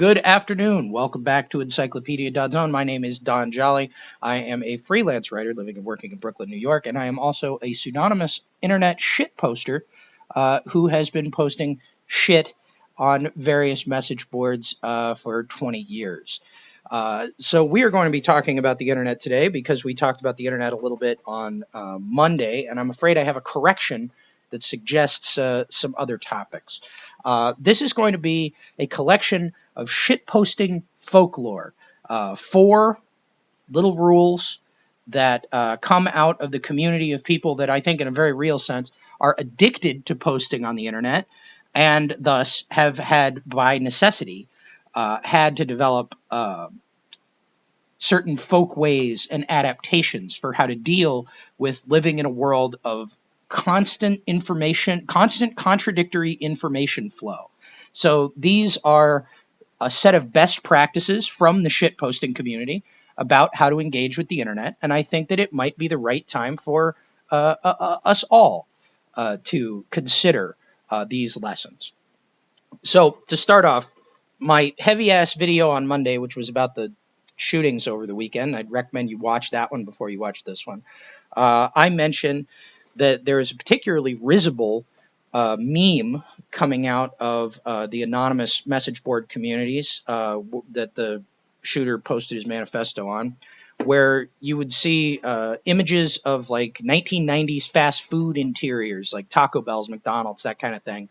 Good afternoon. Welcome back to Encyclopedia.zone. My name is Don Jolly. I am a freelance writer living and working in Brooklyn, New York, and I am also a pseudonymous internet shit poster who has been posting shit on various message boards for 20 years. So we are going to be talking about the internet today because we talked about the internet a little bit on Monday, and I'm afraid I have a correction that suggests some other topics. This is going to be a collection of shitposting folklore. Four little rules that come out of the community of people that I think, in a very real sense, are addicted to posting on the internet and thus have had, by necessity, had to develop certain folk ways and adaptations for how to deal with living in a world of constant information, constant contradictory information flow. So these are a set of best practices from the shitposting community about how to engage with the internet. And I think that it might be the right time for us all to consider these lessons. So to start off, my heavy ass video on Monday, which was about the shootings over the weekend, I'd recommend you watch that one before you watch this one. I mentioned that there is a particularly risible meme coming out of the anonymous message board communities that the shooter posted his manifesto on, where you would see images of like 1990s fast food interiors, like Taco Bell's, McDonald's, that kind of thing,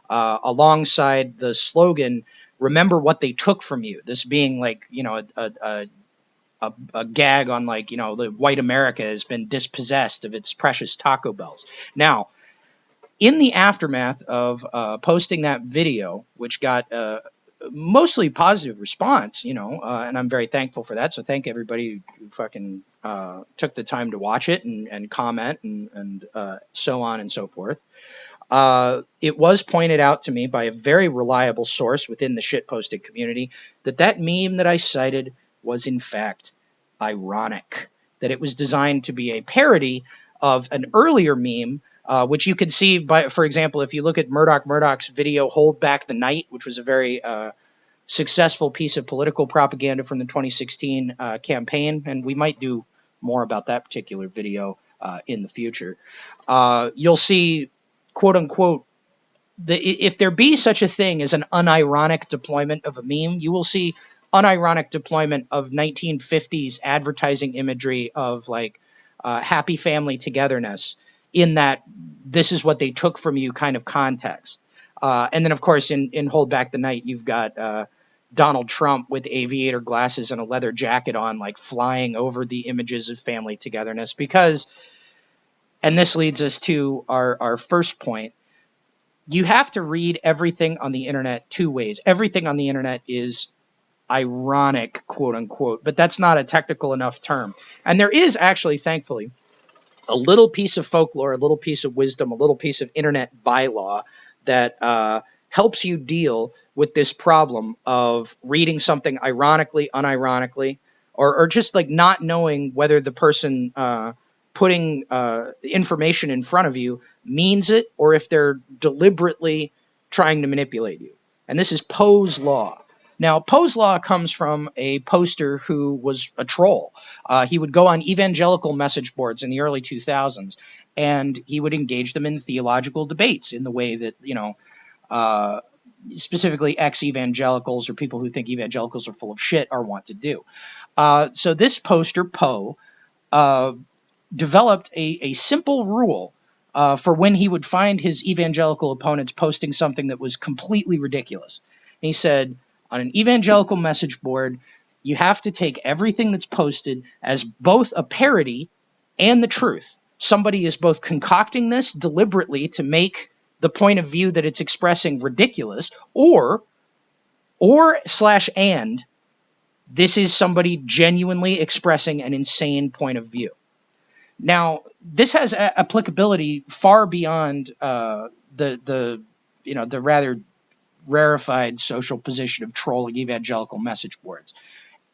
alongside the slogan, remember what they took from you. This being like, a gag on, like, the white America has been dispossessed of its precious Taco Bells. Now, in the aftermath of posting that video, which got mostly positive response, and I'm very thankful for that. So thank everybody who fucking took the time to watch it and comment and so on and so forth. It was pointed out to me by a very reliable source within the shitposting community that meme that I cited was in fact ironic, that it was designed to be a parody of an earlier meme, which you can see by, for example, if you look at Murdoch's video "Hold Back the Night," which was a very successful piece of political propaganda from the 2016 campaign, and we might do more about that particular video in the future. You'll see, quote unquote, if there be such a thing as an unironic deployment of a meme, you will see unironic deployment of 1950s advertising imagery of like happy family togetherness, in that this is what they took from you kind of context. And then, of course, in Hold Back the Night, you've got Donald Trump with aviator glasses and a leather jacket on, like flying over the images of family togetherness. Because, and this leads us to our first point, you have to read everything on the internet two ways. Everything on the internet is ironic, quote unquote, but that's not a technical enough term. And there is actually, thankfully, a little piece of folklore, a little piece of wisdom, a little piece of internet bylaw that helps you deal with this problem of reading something ironically, unironically, or just like not knowing whether the person putting information in front of you means it, or if they're deliberately trying to manipulate you. And this is Poe's Law. Now, Poe's Law comes from a poster who was a troll. He would go on evangelical message boards in the early 2000s, and he would engage them in theological debates in the way that, specifically ex-evangelicals or people who think evangelicals are full of shit are wont to do. So this poster, Poe, developed a simple rule for when he would find his evangelical opponents posting something that was completely ridiculous. And he said, on an evangelical message board, you have to take everything that's posted as both a parody and the truth. Somebody is both concocting this deliberately to make the point of view that it's expressing ridiculous, or and this is somebody genuinely expressing an insane point of view. Now, this has applicability far beyond the rather rarefied social position of trolling evangelical message boards.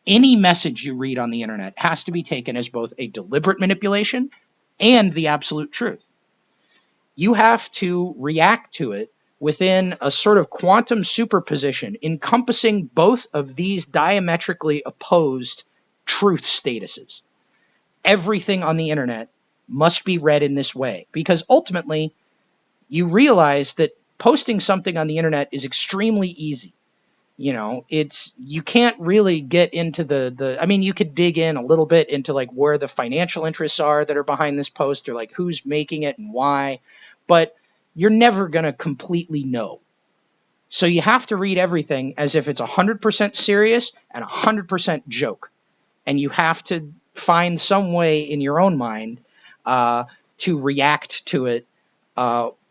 Any message you read on the internet has to be taken as both a deliberate manipulation and the absolute truth. You have to react to it within a sort of quantum superposition encompassing both of these diametrically opposed truth statuses. Everything on the internet must be read in this way, because ultimately you realize that posting something on the internet is extremely easy. You can't really get into I mean, you could dig in a little bit into like where the financial interests are that are behind this post, or like who's making it and why, but you're never going to completely know. So you have to read everything as if it's 100% serious and 100% joke. And you have to find some way in your own mind to react to it,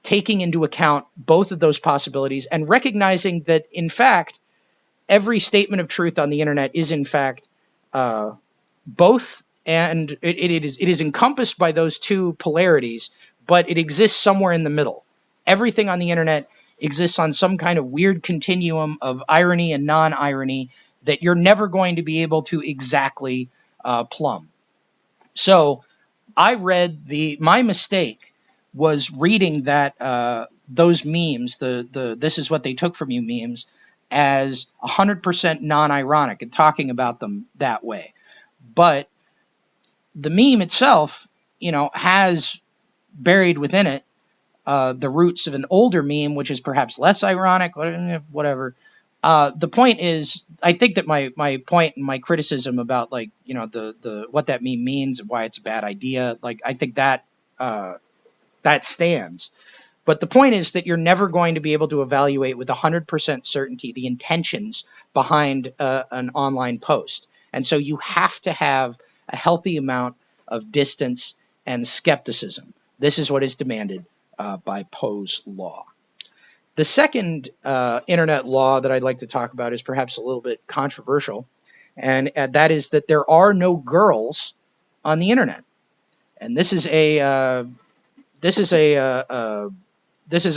taking into account both of those possibilities and recognizing that, in fact, every statement of truth on the internet is, in fact, both, and it is encompassed by those two polarities, but it exists somewhere in the middle. Everything on the internet exists on some kind of weird continuum of irony and non-irony that you're never going to be able to exactly plumb. So I read my mistake was reading that those memes, the "this is what they took from you" memes, as 100% non-ironic and talking about them that way. But the meme itself, has buried within it the roots of an older meme, which is perhaps less ironic, whatever. The point is, I think that my point and my criticism about the what that meme means and why it's a bad idea, I think that that stands. But the point is that you're never going to be able to evaluate with 100% certainty the intentions behind an online post. And so you have to have a healthy amount of distance and skepticism. This is what is demanded by Poe's law. The second internet law that I'd like to talk about is perhaps a little bit controversial, and that is that there are no girls on the internet. And this is a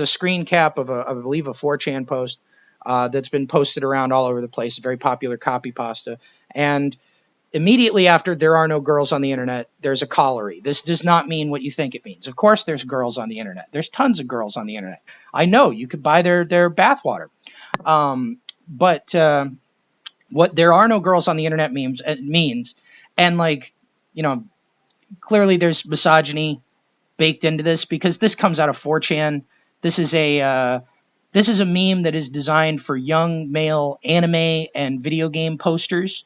screen cap of I believe, a 4chan post that's been posted around all over the place, a very popular copy pasta. And immediately after "there are no girls on the internet," there's a corollary. This does not mean what you think it means. Of course there's girls on the internet. There's tons of girls on the internet. I know you could buy their bathwater. But what "there are no girls on the internet" means, and clearly there's misogyny baked into this, because this comes out of 4chan. This is a meme that is designed for young male anime and video game posters.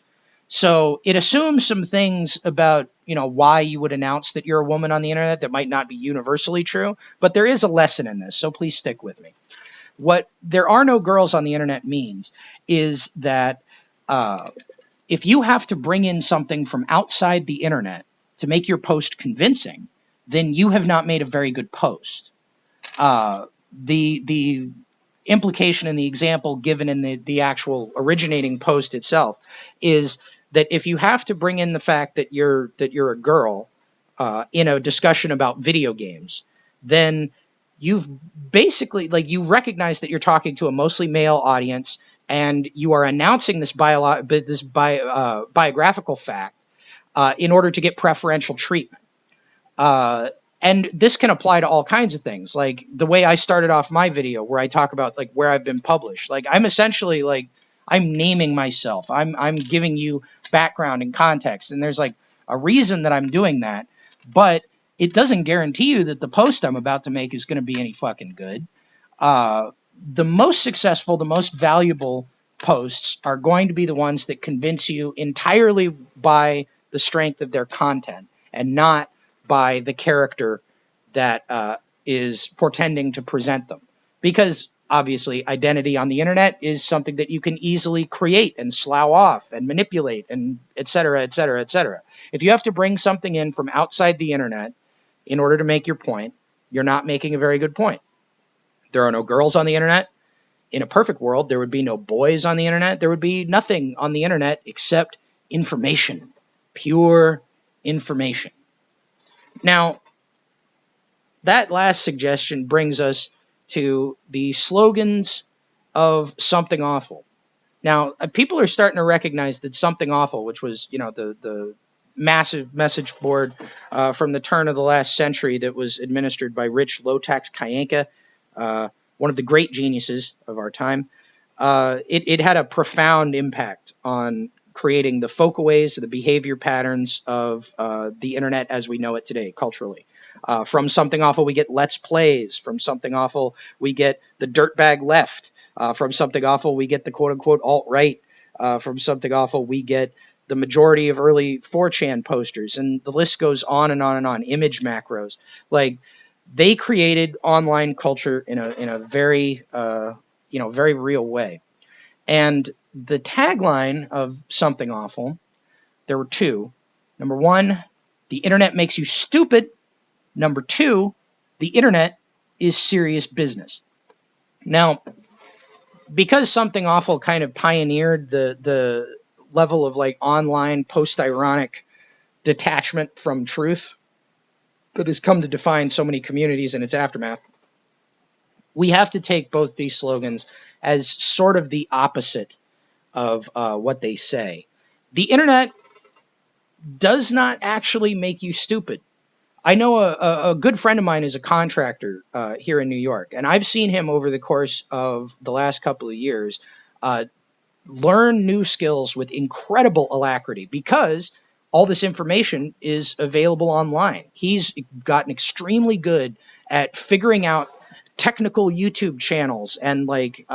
So it assumes some things about, why you would announce that you're a woman on the internet that might not be universally true, but there is a lesson in this, so please stick with me. What "there are no girls on the internet" means is that if you have to bring in something from outside the internet to make your post convincing, then you have not made a very good post. The implication in the example given in the actual originating post itself is that if you have to bring in the fact that you're a girl in a discussion about video games, then you've basically, you recognize that you're talking to a mostly male audience, and you are announcing this biographical fact in order to get preferential treatment. And this can apply to all kinds of things, like the way I started off my video where I talk about where I've been published. I'm essentially I'm naming myself. I'm giving you background and context, and there's a reason that I'm doing that, but it doesn't guarantee you that the post I'm about to make is going to be any fucking good. The most successful, the most valuable posts are going to be the ones that convince you entirely by the strength of their content and not by the character that is portending to present them. Because obviously identity on the internet is something that you can easily create and slough off and manipulate, and et cetera, et cetera, et cetera. If you have to bring something in from outside the internet in order to make your point, you're not making a very good point. There are no girls on the internet. In a perfect world, there would be no boys on the internet. There would be nothing on the internet except information, pure information. Now, that last suggestion brings us to the slogans of Something Awful. Now, people are starting to recognize that Something Awful, which was, the massive message board from the turn of the last century that was administered by Rich Low-Tax Kayanka, one of the great geniuses of our time. It had a profound impact on creating the folkaways, the behavior patterns of the internet as we know it today, culturally. From Something Awful, we get Let's Plays. From Something Awful, we get the Dirtbag Left. From Something Awful, we get the quote-unquote alt-right. From Something Awful, we get the majority of early 4chan posters, and the list goes on and on and on. Image macros. Like, they created online culture in a very very real way. And the tagline of Something Awful, there were two. Number one, the internet makes you stupid. Number two, the internet is serious business. Now, because Something Awful kind of pioneered the level of like online post-ironic detachment from truth that has come to define so many communities in its aftermath, we have to take both these slogans as sort of the opposite of what they say. The internet does not actually make you stupid. I know a good friend of mine is a contractor here in New York, and I've seen him over the course of the last couple of years learn new skills with incredible alacrity because all this information is available online. He's gotten extremely good at figuring out technical YouTube channels and like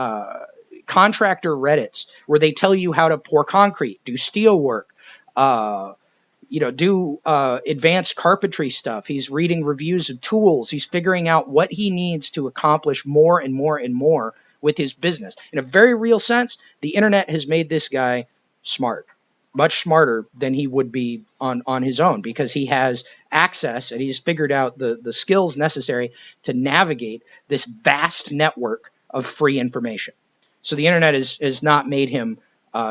contractor Reddits where they tell you how to pour concrete, do steel work, do advanced carpentry stuff. He's reading reviews of tools. He's figuring out what he needs to accomplish more and more and more with his business. In a very real sense, the internet has made this guy smart, much smarter than he would be on his own, because he has access and he's figured out the skills necessary to navigate this vast network of free information. So the internet has not made him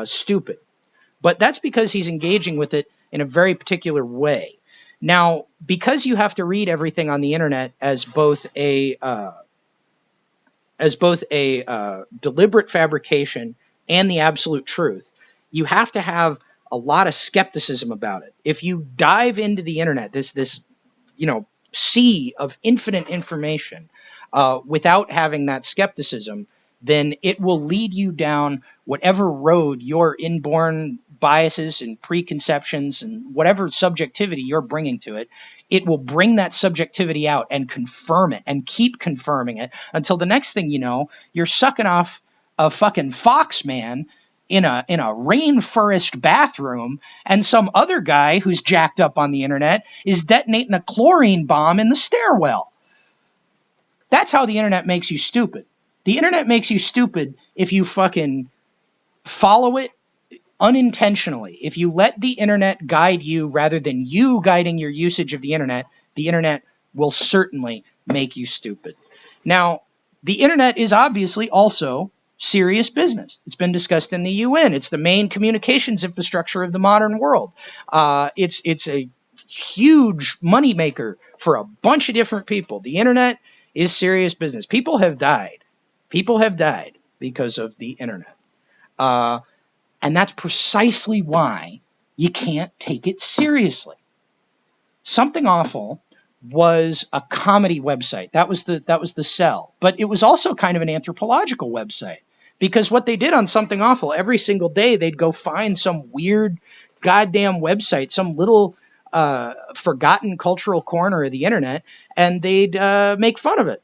stupid. But that's because he's engaging with it in a very particular way. Now, because you have to read everything on the internet as both a deliberate fabrication and the absolute truth, you have to have a lot of skepticism about it. If you dive into the internet, this sea of infinite information, without having that skepticism, then it will lead you down whatever road your inborn biases and preconceptions and whatever subjectivity you're bringing to it. It will bring that subjectivity out and confirm it and keep confirming it until the next thing you know, you're sucking off a fucking fox man in a rainforest bathroom, and some other guy who's jacked up on the internet is detonating a chlorine bomb in the stairwell. That's how the internet makes you stupid. The internet makes you stupid if you fucking follow it unintentionally. If you let the internet guide you rather than you guiding your usage of the internet will certainly make you stupid. Now, the internet is obviously also serious business. It's been discussed in the UN. It's the main communications infrastructure of the modern world. It's a huge moneymaker for a bunch of different people. The internet is serious business. People have died. People have died because of the internet. And that's precisely why you can't take it seriously. Something Awful was a comedy website. That was the sell. But it was also kind of an anthropological website, because what they did on Something Awful, every single day they'd go find some weird goddamn website, some little forgotten cultural corner of the internet, and they'd make fun of it.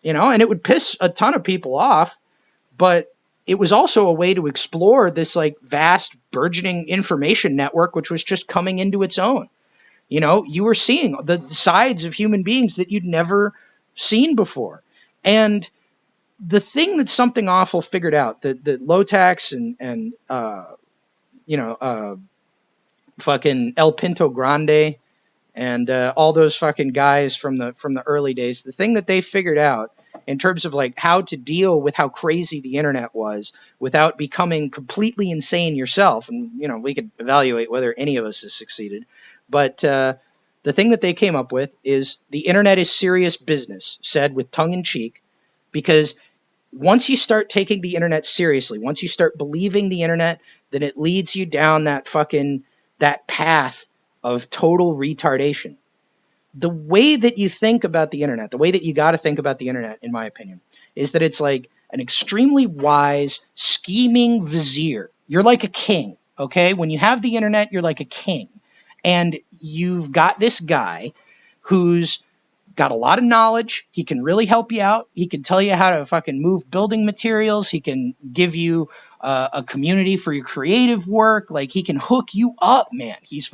And it would piss a ton of people off, but it was also a way to explore this like vast burgeoning information network, which was just coming into its own. You were seeing the sides of human beings that you'd never seen before. And the thing that Something Awful figured out, that Lotax and fucking El Pinto Grande and all those fucking guys from the early days, the thing that they figured out in terms of like how to deal with how crazy the internet was without becoming completely insane yourself, and we could evaluate whether any of us has succeeded, but the thing that they came up with is the internet is serious business, said with tongue in cheek, because once you start taking the internet seriously, once you start believing the internet, then it leads you down that path of total retardation. the way that you think about the internet, the way that you got to think about the internet, in my opinion, is that it's like an extremely wise, scheming vizier. You're like a king, okay? When you have the internet, you're like a king. And you've got this guy who's got a lot of knowledge. He can really help you out. He can tell you how to fucking move building materials. He can give you a community for your creative work. Like, he can hook you up, man. He's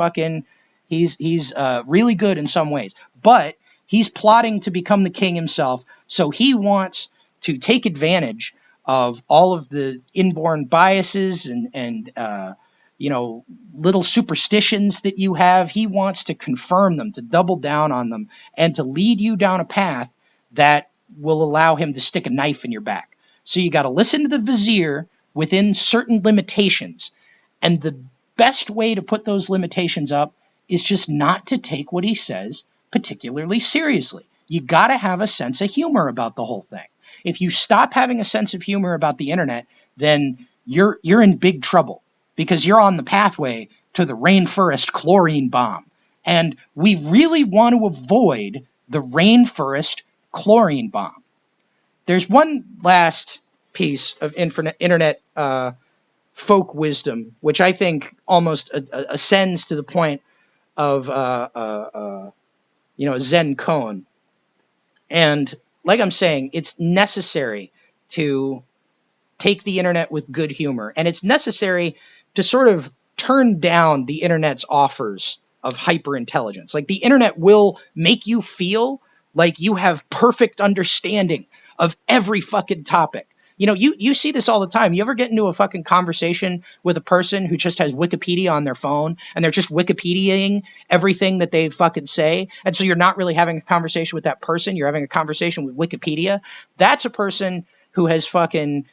really good in some ways, but he's plotting to become the king himself. So he wants to take advantage of all of the inborn biases and little superstitions that you have. He wants to confirm them, to double down on them, and to lead you down a path that will allow him to stick a knife in your back. So you got to listen to the vizier within certain limitations. And the best way to put those limitations up is just not to take what he says particularly seriously. You got to have a sense of humor about the whole thing. If you stop having a sense of humor about the internet, then you're in big trouble, because you're on the pathway to the rainforest chlorine bomb. And we really want to avoid the rainforest chlorine bomb. There's one last piece of internet folk wisdom, which I think almost ascends to the point of Zen koan. And like I'm saying, it's necessary to take the internet with good humor, and it's necessary to sort of turn down the internet's offers of hyper intelligence. Like, the internet will make you feel like you have perfect understanding of every fucking topic. You see this all the time. You ever get into a fucking conversation with a person who just has Wikipedia on their phone, and they're just Wikipediaing everything that they fucking say? And so you're not really having a conversation with that person. You're having a conversation with Wikipedia. That's a person who has fucking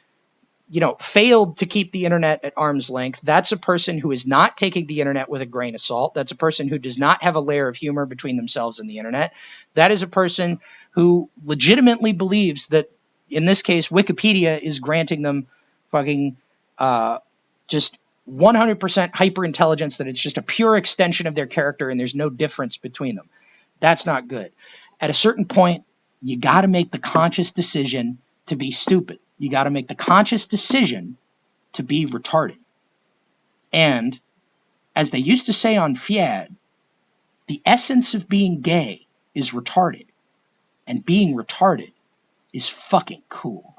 failed to keep the internet at arm's length. That's a person who is not taking the internet with a grain of salt. That's a person who does not have a layer of humor between themselves and the internet. That is a person who legitimately believes that, in this case, Wikipedia is granting them fucking just 100% hyper intelligence, that it's just a pure extension of their character and there's no difference between them. That's not good. At a certain point, you got to make the conscious decision to be stupid. You got to make the conscious decision to be retarded. And as they used to say on Fiad, the essence of being gay is retarded, and being retarded is fucking cool.